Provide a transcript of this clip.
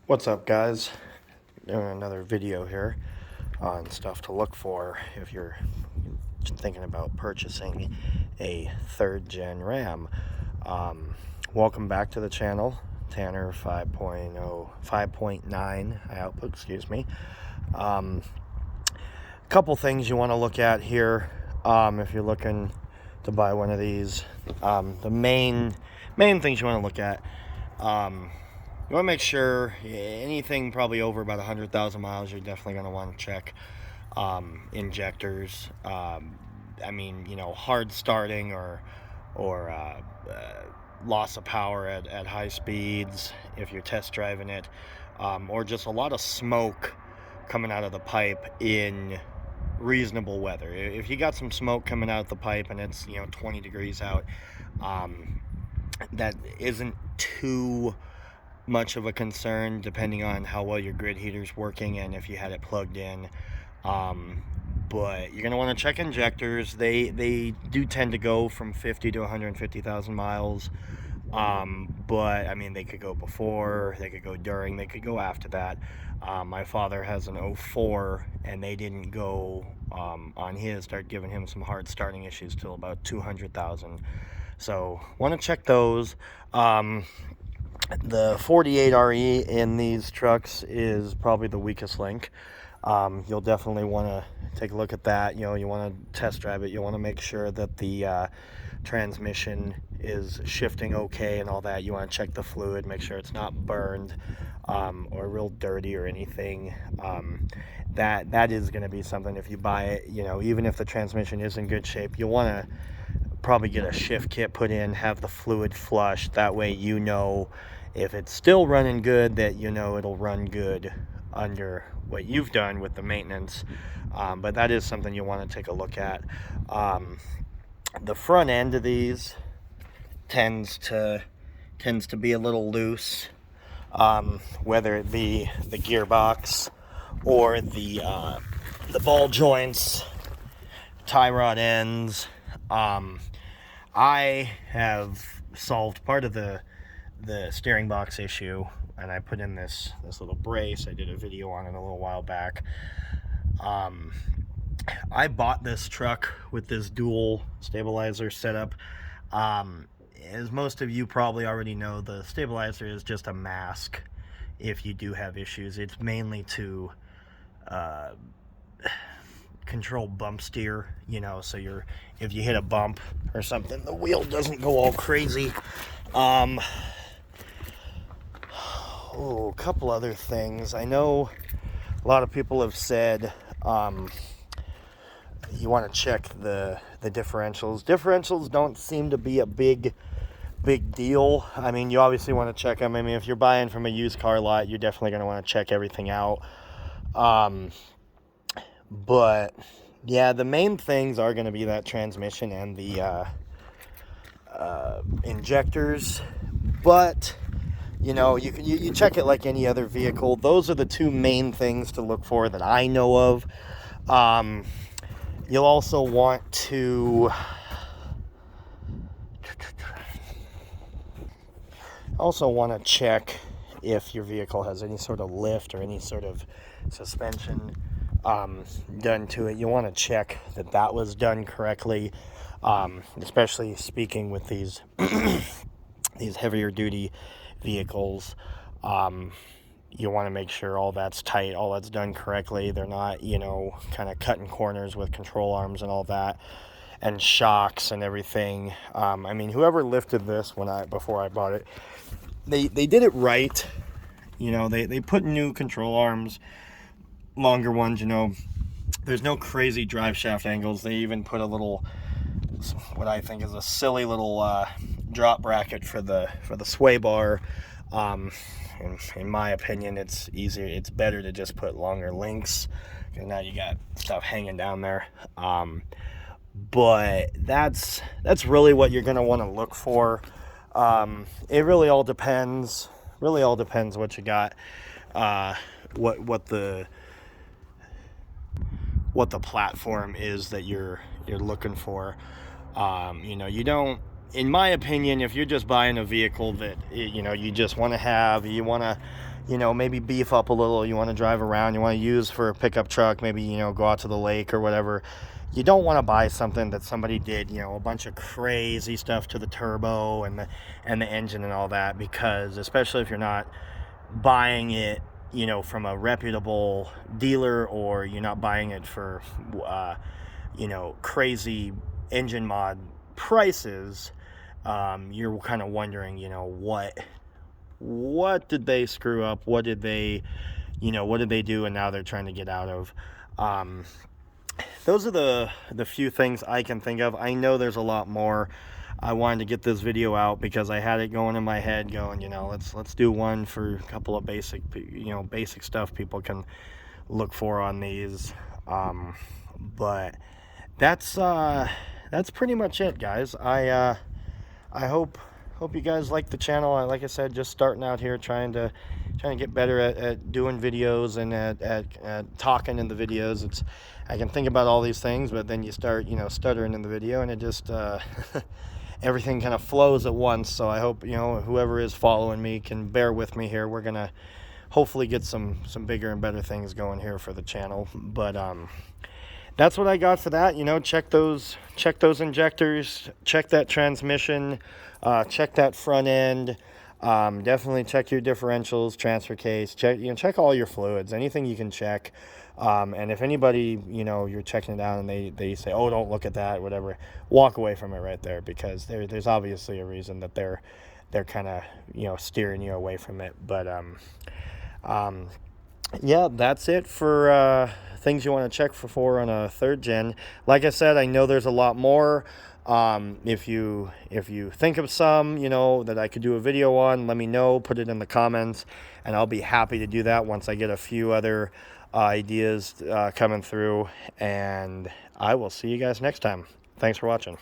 What's up, guys? Doing another video here on stuff to look for if you're thinking about purchasing a third gen Ram. Welcome back to the channel. Tanner 5.9 output, excuse me. Couple things you want to look at here if you're looking to buy one of these. The main things you want to look at. You want to make sure anything probably over about 100,000 miles, you're definitely going to want to check injectors. Hard starting or loss of power at high speeds if you're test driving it, or just a lot of smoke coming out of the pipe in reasonable weather. If you got some smoke coming out the pipe and it's 20 degrees out, that isn't too much of a concern, depending on how well your grid heater's working and if you had it plugged in. But you're going to want to check injectors. They do tend to go from 50 to 150,000 miles. But I mean, they could go before, they could go during, they could go after that. My father has an 04 and they didn't go on his, start giving him some hard starting issues till about 200,000. So want to check those. The 48RE in these trucks is probably the weakest link. You'll definitely want to take a look at that. You want to test drive it. You want to make sure that the transmission is shifting okay and all that. You want to check the fluid, make sure it's not burned or real dirty or anything. That is going to be something, if you buy it, even if the transmission is in good shape, you'll want to probably get a shift kit put in, have the fluid flushed. That way if it's still running good, that it'll run good under what you've done with the maintenance. But that is something you want to take a look at. The front end of these tends to be a little loose, whether it be the gearbox or the ball joints, tie rod ends. I have solved part of the steering box issue, and I put in this little brace. I did a video on it a little while back. I bought this truck with this dual stabilizer setup. As most of you probably already know, the stabilizer is just a mask if you do have issues. It's mainly to control bump steer, so if you hit a bump or something, the wheel doesn't go all crazy. A couple other things. I know a lot of people have said you want to check the differentials. Differentials don't seem to be a big deal. I mean, you obviously want to check them. I mean, if you're buying from a used car lot, you're definitely going to want to check everything out. But yeah, the main things are going to be that transmission and the injectors. But you check it like any other vehicle. Those are the two main things to look for that I know of. You'll also want to check if your vehicle has any sort of lift or any sort of suspension done to it. You want to check that was done correctly, especially speaking with these these heavier duty vehicles. You want to make sure all that's tight, all that's done correctly. They're not kind of cutting corners with control arms and all that, and shocks and everything. I mean, whoever lifted this before I bought it, they did it right. They put new control arms, longer ones. There's no crazy drive shaft angles. They even put a little, what I think is a silly little drop bracket for the sway bar. In my opinion, it's easier. It's better to just put longer links, because now you got stuff hanging down there. But that's really what you're going to want to look for. It really all depends. What you got. What the platform is that you're looking for. You don't, in my opinion, if you're just buying a vehicle that you just want to have, you want to you know, maybe beef up a little, you want to drive around, you want to use for a pickup truck, maybe, you know, go out to the lake or whatever, you don't want to buy something that somebody did, you know, a bunch of crazy stuff to the turbo and the engine and all that, because especially if you're not buying it, you know, from a reputable dealer, or you're not buying it for you know, crazy engine mod prices, you're kind of wondering, you know, what did they screw up, what did they, you know, what did they do, and now they're trying to get out of. Those are the few things I can think of. I know there's a lot more. I wanted to get this video out because I had it going in my head, going, you know, let's do one for a couple of basic, you know, basic stuff people can look for on these. But that's pretty much it, guys. I hope you guys like the channel. Like I said, just starting out here, trying to get better at doing videos and at talking in the videos. It's, I can think about all these things, but then you start, you know, stuttering in the video, and it just everything kind of flows at once. So I hope, you know, whoever is following me can bear with me here. We're gonna hopefully get some bigger and better things going here for the channel. But that's what I got for that. You know, check those injectors, check that transmission, check that front end. Definitely check your differentials, transfer case, check all your fluids, anything you can check. And if anybody, you know, you're checking it out and they say, oh, don't look at that, whatever, walk away from it right there, because there's obviously a reason that they're kind of, you know, steering you away from it. But yeah, that's it for things you want to check for on a 3rd gen. Like I said, I know there's a lot more. If you think of some, you know, that I could do a video on, let me know, put it in the comments, and I'll be happy to do that once I get a few other ideas coming through. And I will see you guys next time. Thanks for watching.